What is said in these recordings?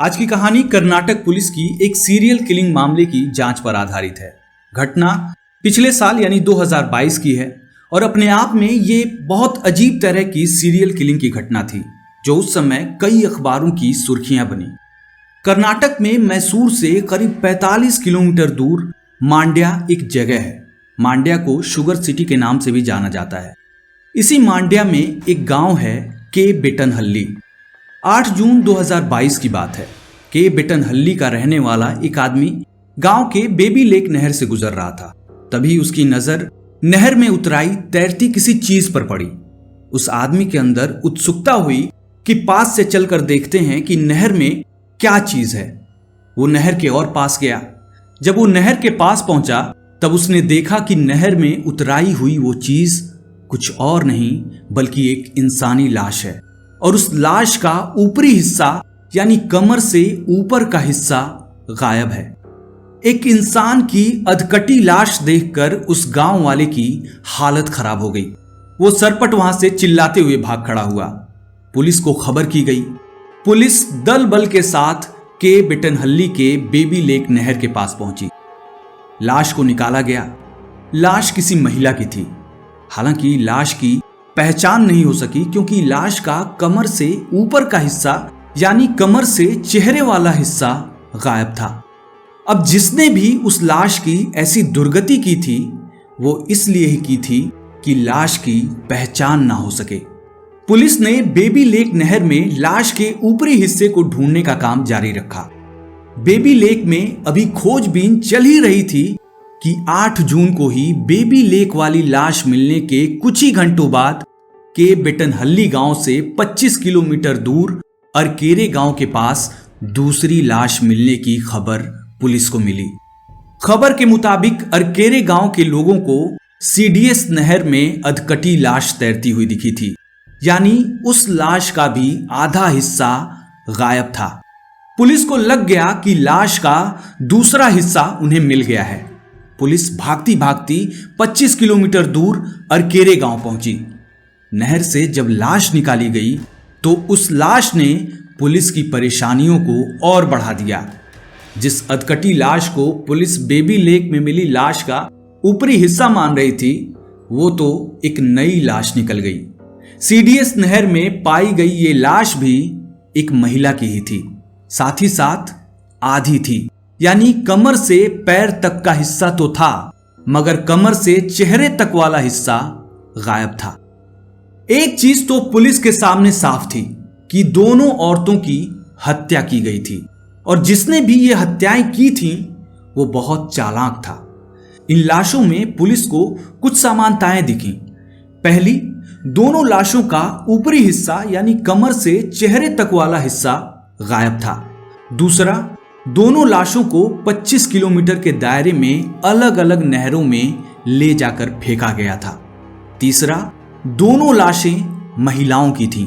आज की कहानी कर्नाटक पुलिस की एक सीरियल किलिंग मामले की जांच पर आधारित है। घटना पिछले साल यानी 2022 की है और अपने आप में ये बहुत अजीब तरह की सीरियल किलिंग की घटना थी जो उस समय कई अखबारों की सुर्खियां बनी। कर्नाटक में मैसूर से करीब 45 किलोमीटर दूर मांड्या एक जगह है। मांड्या को शुगर सिटी के नाम से भी जाना जाता है। इसी मांड्या में एक गांव है के बेटनहल्ली। 8 जून 2022 की बात है। के बेटनहल्ली का रहने वाला एक आदमी गांव के बेबी लेक नहर से गुजर रहा था। तभी उसकी नजर नहर में उतराई तैरती किसी चीज पर पड़ी। उस आदमी के अंदर उत्सुकता हुई कि पास से चलकर देखते हैं कि नहर में क्या चीज है। वो नहर के और पास गया। जब वो नहर के पास पहुंचा तब उसने देखा कि नहर में उतराई हुई वो चीज कुछ और नहीं बल्कि एक इंसानी लाश है और उस लाश का ऊपरी हिस्सा यानी कमर से ऊपर का हिस्सा गायब है। एक इंसान की अधकटी लाश देखकर उस गांव वाले की हालत खराब हो गई। वो सरपट वहां से चिल्लाते हुए भाग खड़ा हुआ। पुलिस को खबर की गई। पुलिस दल बल के साथ के बेटनहल्ली के बेबी लेक नहर के पास पहुंची। लाश को निकाला गया। लाश किसी महिला की थी। हालांकि लाश की पहचान नहीं हो सकी क्योंकि लाश का कमर से ऊपर का हिस्सा यानी कमर से चेहरे वाला हिस्सा गायब था। अब जिसने भी उस लाश की ऐसी दुर्गति की थी वो इसलिए ही की थी कि लाश की पहचान ना हो सके। पुलिस ने बेबी लेक नहर में लाश के ऊपरी हिस्से को ढूंढने का काम जारी रखा। बेबी लेक में अभी खोजबीन चल ही रही थी कि 8 जून को ही बेबी लेक वाली लाश मिलने के कुछ ही घंटों बाद के बेटनहल्ली गांव से 25 किलोमीटर दूर अरकेरे गांव के पास दूसरी लाश मिलने की खबर पुलिस को मिली। खबर के मुताबिक अरकेरे गांव के लोगों को सीडीएस नहर में अधकटी लाश तैरती हुई दिखी थी, यानी उस लाश का भी आधा हिस्सा गायब था। पुलिस को लग गया कि लाश का दूसरा हिस्सा उन्हें मिल गया है। पुलिस भागती भागती 25 किलोमीटर दूर अरकेरे गांव पहुंची। नहर से जब लाश निकाली गई तो उस लाश ने पुलिस की परेशानियों को और बढ़ा दिया। जिस अधकटी लाश को पुलिस बेबी लेक में मिली लाश का ऊपरी हिस्सा मान रही थी वो तो एक नई लाश निकल गई। सीडीएस नहर में पाई गई ये लाश भी एक महिला की ही थी, साथ ही साथ आधी थी, यानी कमर से पैर तक का हिस्सा तो था मगर कमर से चेहरे तक वाला हिस्सा गायब था। एक चीज तो पुलिस के सामने साफ थी कि दोनों औरतों की हत्या की गई थी और जिसने भी ये हत्याएं की थीं वो बहुत चालाक था। इन लाशों में पुलिस को कुछ समानताएं दिखीं। पहली, दोनों लाशों का ऊपरी हिस्सा यानी कमर से चेहरे तक वाला हिस्सा गायब था। दूसरा, दोनों लाशों को 25 किलोमीटर के दायरे में अलग अलग नहरों में ले जाकर फेंका गया था। तीसरा, दोनों लाशें महिलाओं की थीं।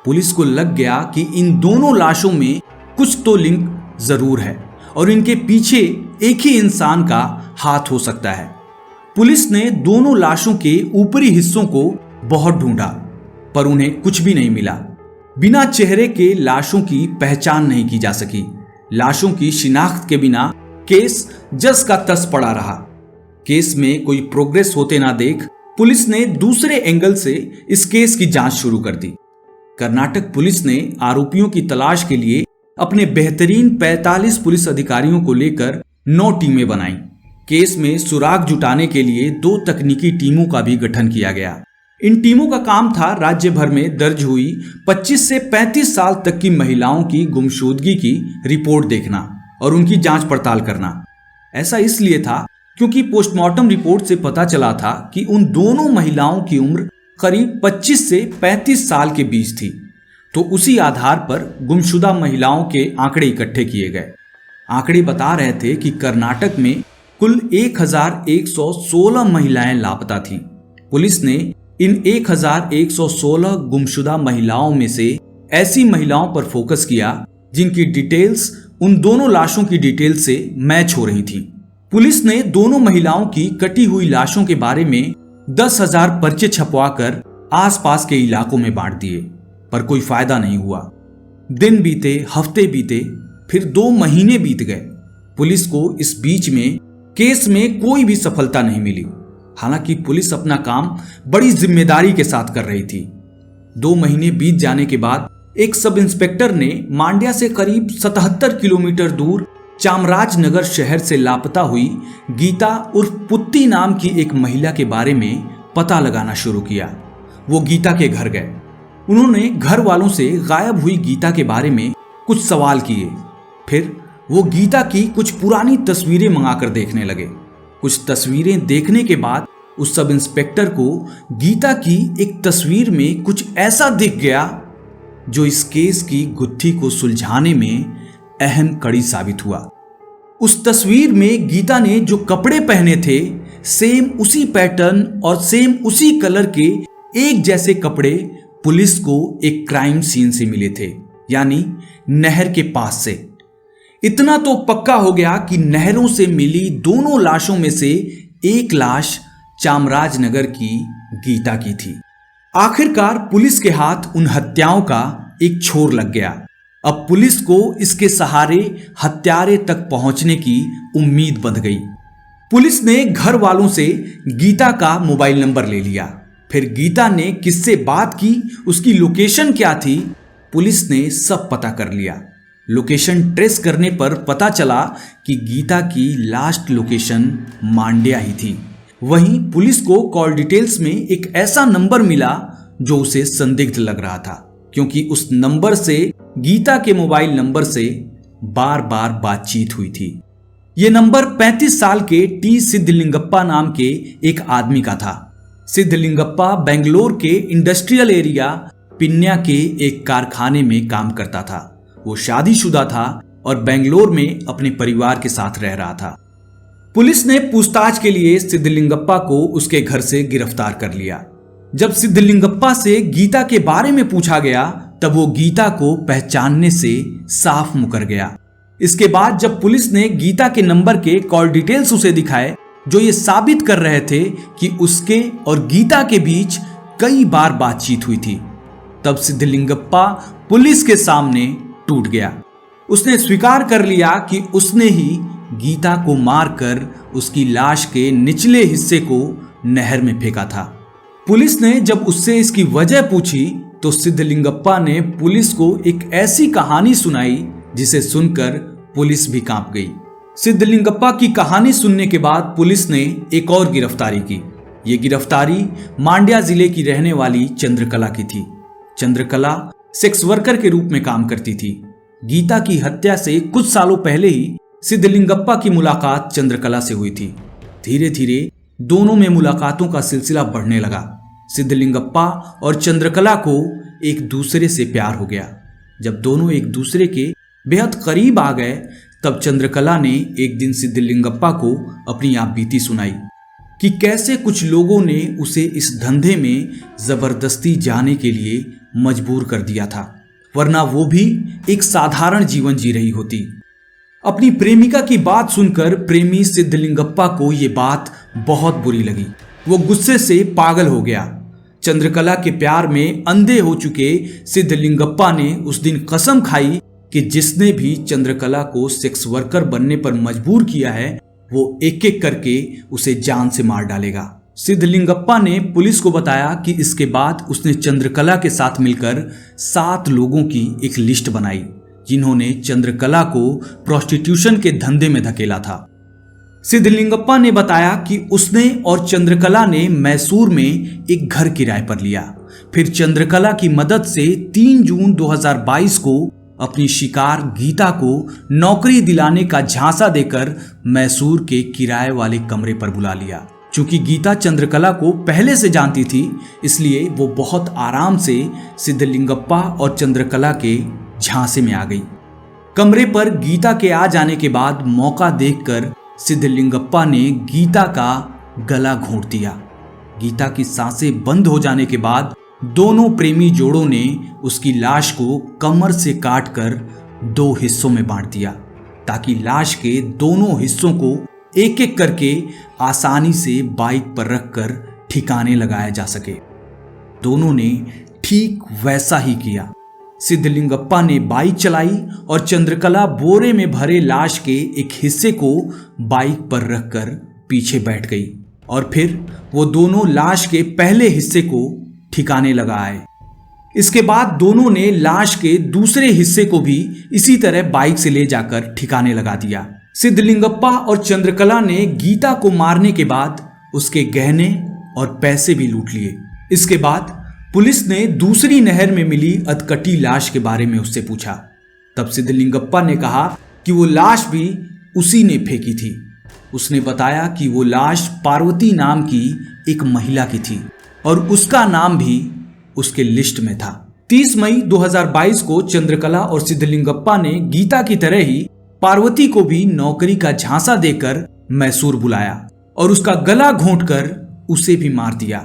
पुलिस को लग गया कि इन दोनों लाशों में कुछ तो लिंक जरूर है और इनके पीछे एक ही इंसान का हाथ हो सकता है। पुलिस ने दोनों लाशों के ऊपरी हिस्सों को बहुत ढूंढा पर उन्हें कुछ भी नहीं मिला। बिना चेहरे के लाशों की पहचान नहीं की जा सकी। लाशों की शिनाख्त के बिना केस जस का तस पड़ा रहा। केस में कोई प्रोग्रेस होते ना देख पुलिस ने दूसरे एंगल से इस केस की जांच शुरू कर दी। कर्नाटक पुलिस ने आरोपियों की तलाश के लिए अपने बेहतरीन 45 पुलिस अधिकारियों को लेकर 9 टीमें बनाई। केस में सुराग जुटाने के लिए 2 तकनीकी टीमों का भी गठन किया गया। इन टीमों का काम था राज्य भर में दर्ज हुई 25 से 35 साल तक की महिलाओं की गुमशुदगी की रिपोर्ट देखना और उनकी जांच पड़ताल करना। ऐसा इसलिए था क्योंकि पोस्टमार्टम रिपोर्ट से पता चला था कि उन दोनों महिलाओं की उम्र करीब 25 से 35 साल के बीच थी। तो उसी आधार पर गुमशुदा महिलाओं के आंकड़े इकट्ठे किए गए। आंकड़े बता रहे थे कि कर्नाटक में कुल 1116 महिलाएं लापता थीं। पुलिस ने इन 1116 गुमशुदा महिलाओं में से ऐसी महिलाओं पर फोकस किया जिनकी डिटेल्स उन दोनों लाशों की डिटेल से मैच हो रही थी। पुलिस ने दोनों महिलाओं की कटी हुई लाशों के बारे में 10,000 पर्चे छपवाकर आसपास के इलाकों में बांट दिए पर कोई फायदा नहीं हुआ। दिन बीते, हफ्ते बीते, फिर 2 महीने बीत गए। पुलिस को इस बीच में केस में कोई भी सफलता नहीं मिली। हालांकि पुलिस अपना काम बड़ी जिम्मेदारी के साथ कर रही थी। 2 महीने बीत जाने के बाद एक सब इंस्पेक्टर ने मांड्या से करीब 77 किलोमीटर दूर चामराजनगर शहर से लापता हुई गीता उर्फ पुत्ती नाम की एक महिला के बारे में पता लगाना शुरू किया। वो गीता के घर गए। उन्होंने घर वालों से गायब हुई गीता के बारे में कुछ सवाल किए। फिर वो गीता की कुछ पुरानी तस्वीरें मंगाकर देखने लगे। कुछ तस्वीरें देखने के बाद उस सब इंस्पेक्टर को गीता की एक तस्वीर में कुछ ऐसा दिख गया जो इस केस की गुत्थी को सुलझाने में अहम कड़ी साबित हुआ। उस तस्वीर में गीता ने जो कपड़े पहने थे, सेम उसी पैटर्न और सेम उसी कलर के एक जैसे कपड़े पुलिस को एक क्राइम सीन से मिले थे, यानी नहर के पास से। इतना तो पक्का हो गया कि नहरों से मिली दोनों लाशों में से एक लाश चामराजनगर की गीता की थी। आखिरकार पुलिस के हाथ उन हत्याओं का एक छोर लग गया। अब पुलिस को इसके सहारे हत्यारे तक पहुंचने की उम्मीद बंध गई। पुलिस ने घर वालों से गीता का मोबाइल नंबर ले लिया। फिर गीता ने किससे बात की, उसकी लोकेशन क्या थी, पुलिस ने सब पता कर लिया। लोकेशन ट्रेस करने पर पता चला कि गीता की लास्ट लोकेशन मांड्या ही थी। वहीं पुलिस को कॉल डिटेल्स में एक ऐसा नंबर मिला जो उसे संदिग्ध लग रहा था, क्योंकि उस नंबर से गीता के मोबाइल नंबर से बार बार बातचीत हुई थी। यह नंबर 35 साल के टी सिद्धलिंगप्पा नाम के एक आदमी का था। सिद्धलिंगप्पा बेंगलोर के इंडस्ट्रियल एरिया पिन्या के एक कारखाने में काम करता था। वो शादीशुदा था और बेंगलोर में अपने परिवार के साथ रह रहा था। पुलिस ने पूछताछ के लिए सिद्धलिंगप्पा को उसके घर से गिरफ्तार कर लिया। जब सिद्धलिंगप्पा से गीता के बारे में पूछा गया तब वो गीता को पहचानने से साफ मुकर गया। इसके बाद जब पुलिस ने गीता के नंबर के कॉल डिटेल्स उसे दिखाए जो ये साबित कर रहे थे कि उसके और गीता के बीच कई बार बातचीत हुई थी, तब सिद्धलिंगप्पा पुलिस के सामने टूट गया। उसने स्वीकार कर लिया कि उसने ही गीता को मारकर उसकी लाश के निचले हिस्से को नहर में फेंका था। पुलिस ने जब उससे इसकी वजह पूछी तो सिद्धलिंगप्पा ने पुलिस को एक ऐसी कहानी सुनाई जिसे सुनकर पुलिस भी कांप गई। सिद्धलिंगप्पा की कहानी सुनने के बाद पुलिस ने एक और गिरफ्तारी की। ये गिरफ्तारी मांड्या जिले की रहने वाली चंद्रकला की थी। चंद्रकला सेक्स वर्कर के रूप में काम करती थी। गीता की हत्या से कुछ सालों पहले ही सिद्धलिंगप्पा की मुलाकात चंद्रकला से हुई थी। धीरे धीरे दोनों में मुलाकातों का सिलसिला बढ़ने लगा। सिद्धलिंगप्पा और चंद्रकला को एक दूसरे से प्यार हो गया। जब दोनों एक दूसरे के बेहद करीब आ गए तब चंद्रकला ने एक दिन सिद्धलिंगप्पा को अपनी आप बीती सुनाई कि कैसे कुछ लोगों ने उसे इस धंधे में जबरदस्ती जाने के लिए मजबूर कर दिया था, वरना वो भी एक साधारण जीवन जी रही होती। अपनी प्रेमिका की बात सुनकर प्रेमी सिद्धलिंगप्पा को ये बात बहुत बुरी लगी। वो गुस्से से पागल हो गया। चंद्रकला के प्यार में अंधे हो चुके सिद्धलिंगप्पा ने उस दिन कसम खाई कि जिसने भी चंद्रकला को सेक्स वर्कर बनने पर मजबूर किया है वो एक एक करके उसे जान से मार डालेगा। सिद्धलिंगप्पा ने पुलिस को बताया कि इसके बाद उसने चंद्रकला के साथ मिलकर 7 लोगों की एक लिस्ट बनाई जिन्होंने चंद्रकला को प्रोस्टिट्यूशन के धंधे में धकेला था। सिद्धलिंगप्पा ने बताया कि उसने और चंद्रकला ने मैसूर में एक घर किराए पर लिया। फिर चंद्रकला की मदद से 3 जून 2022 को अपनी शिकार गीता को नौकरी दिलाने का झांसा देकर मैसूर के किराए वाले कमरे पर बुला लिया। चूंकि गीता चंद्रकला को पहले से जानती थी, इसलिए वो बहुत आराम से सिद्धलिंगप्पा और चंद्रकला के झांसे में आ गई। कमरे पर गीता के आ जाने के बाद मौका देखकर सिद्धलिंगप्पा ने गीता का गला घोंट दिया। गीता की सांसें बंद हो जाने के बाद दोनों प्रेमी जोड़ों ने उसकी लाश को कमर से काटकर 2 हिस्सों में बांट दिया ताकि लाश के दोनों हिस्सों को एक एक करके आसानी से बाइक पर रखकर ठिकाने लगाया जा सके। दोनों ने ठीक वैसा ही किया। सिद्धलिंगप्पा ने बाइक चलाई और चंद्रकला बोरे में भरे लाश के एक हिस्से को बाइक पर रखकर पीछे बैठ गई और फिर वो दोनों लाश के पहले हिस्से को ठिकाने लगाए। इसके बाद दोनों ने लाश के दूसरे हिस्से को भी इसी तरह बाइक से ले जाकर ठिकाने लगा दिया। सिद्धलिंगप्पा और चंद्रकला ने गीता को मारने के बाद उसके गहने और पैसे भी लूट लिए। इसके बाद पुलिस ने दूसरी नहर में मिली अधकटी लाश के बारे में उससे पूछा। तब सिद्धलिंगप्पा ने कहा कि वो लाश भी उसी ने फेंकी थी। उसने बताया कि वो लाश पार्वती नाम की एक महिला की थी और उसका नाम भी उसके लिस्ट में था। 30 मई 2022 को चंद्रकला और सिद्धलिंगप्पा ने गीता की तरह ही पार्वती को भी नौकरी का झांसा देकर मैसूर बुलाया और उसका गला घोंटकर उसे भी मार दिया।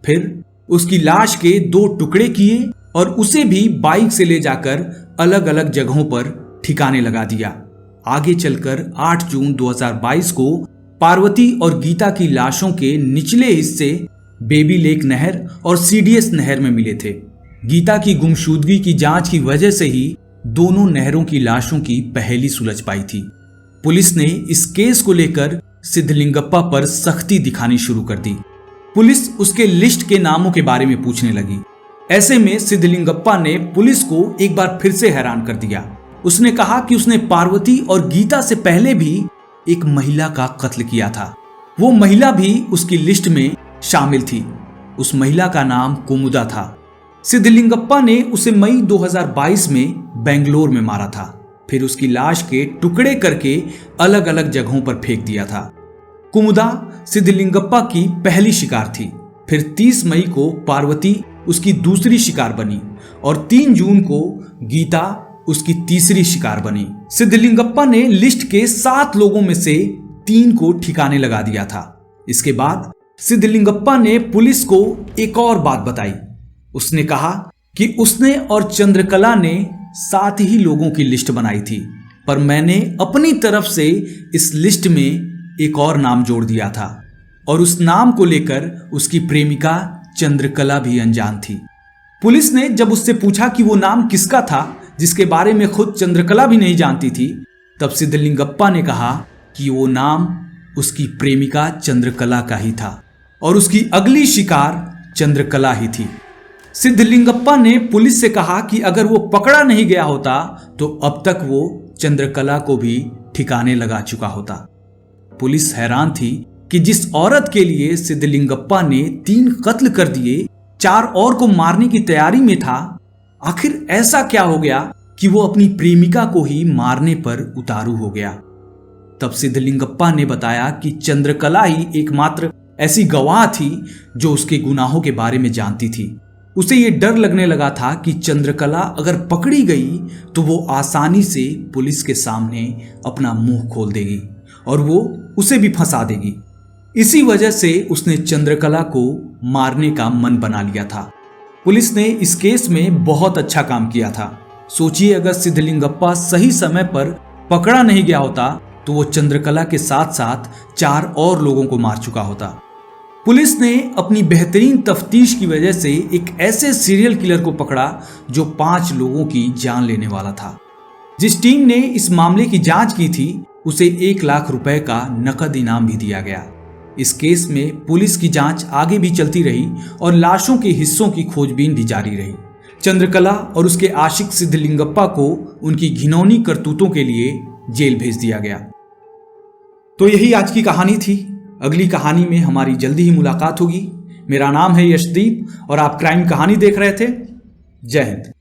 फिर उसकी लाश के 2 टुकड़े किए और उसे भी बाइक से ले जाकर अलग अलग जगहों पर ठिकाने लगा दिया। आगे चलकर 8 जून 2022 को पार्वती और गीता की लाशों के निचले हिस्से बेबी लेक नहर और सीडीएस नहर में मिले थे। गीता की गुमशुदगी की जांच की वजह से ही दोनों नहरों की लाशों की पहेली सुलझ पाई थी। पुलिस ने इस केस को लेकर सिद्धलिंगप्पा पर सख्ती दिखानी शुरू कर दी। पुलिस उसके लिस्ट के नामों के बारे में पूछने लगी। ऐसे में सिद्धलिंगप्पा ने पुलिस को एक बार फिर से हैरान कर दिया। उसने कहा कि उसने पार्वती और गीता से पहले भी एक महिला का कत्ल किया था। वो महिला भी उसकी लिस्ट में शामिल थी। उस महिला का नाम कुमुदा था। सिद्धलिंगप्पा ने उसे मई 2022 में बेंगलोर में मारा था। फिर उसकी लाश के टुकड़े करके अलग अलग जगहों पर फेंक दिया था। कुमुदा सिद्धलिंगप्पा की पहली शिकार थी। फिर 30 मई को पार्वती उसकी दूसरी शिकार बनी और 3 जून को गीता उसकी तीसरी शिकार बनी। सिद्धलिंगप्पा ने लिस्ट के 7 लोगों में से 3 को ठिकाने लगा दिया था। इसके बाद सिद्धलिंगप्पा ने पुलिस को एक और बात बताई। उसने कहा कि उसने और चंद्रकला ने 7 ही लोगों की लिस्ट बनाई थी, पर मैंने अपनी तरफ से इस लिस्ट में एक और नाम जोड़ दिया था और उस नाम को लेकर उसकी प्रेमिका चंद्रकला भी अनजान थी। पुलिस ने जब उससे पूछा कि वो नाम किसका था जिसके बारे में खुद चंद्रकला भी नहीं जानती थी, तब सिद्धलिंगप्पा ने कहा कि वो नाम उसकी प्रेमिका चंद्रकला का ही था और उसकी अगली शिकार चंद्रकला ही थी। सिद्धलिंगप्पा ने पुलिस से कहा कि अगर वो पकड़ा नहीं गया होता तो अब तक वो चंद्रकला को भी ठिकाने लगा चुका होता। पुलिस हैरान थी कि जिस औरत के लिए सिद्धलिंगप्पा ने 3 कत्ल कर दिए, 4 और को मारने की तैयारी में था, आखिर ऐसा क्या हो गया कि वो अपनी प्रेमिका को ही मारने पर उतारू हो गया। तब सिद्धलिंगप्पा ने बताया कि चंद्रकला ही एकमात्र ऐसी गवाह थी जो उसके गुनाहों के बारे में जानती थी। उसे ये डर लगने लगा था कि चंद्रकला अगर पकड़ी गई तो वो आसानी से पुलिस के सामने अपना मुंह खोल देगी और वो उसे भी फंसा देगी। इसी वजह से उसने चंद्रकला को मारने का मन बना लिया था। पुलिस ने इस केस में बहुत अच्छा काम किया था। सोचिए, अगर सिद्धलिंगप्पा सही समय पर पकड़ा नहीं गया होता तो वो चंद्रकला के साथ साथ 4 और लोगों को मार चुका होता। पुलिस ने अपनी बेहतरीन तफ्तीश की वजह से एक ऐसे सीरियल किलर को पकड़ा जो 5 लोगों की जान लेने वाला था। जिस टीम ने इस मामले की जांच की थी उसे 1 लाख रुपए का नकद इनाम भी दिया गया। इस केस में पुलिस की जांच आगे भी चलती रही और लाशों के हिस्सों की खोजबीन भी जारी रही। चंद्रकला और उसके आशिक सिद्धलिंगप्पा को उनकी घिनौनी करतूतों के लिए जेल भेज दिया गया। तो यही आज की कहानी थी। अगली कहानी में हमारी जल्दी ही मुलाकात होगी। मेरा नाम है यशदीप और आप क्राइम कहानी देख रहे थे। जय हिंद।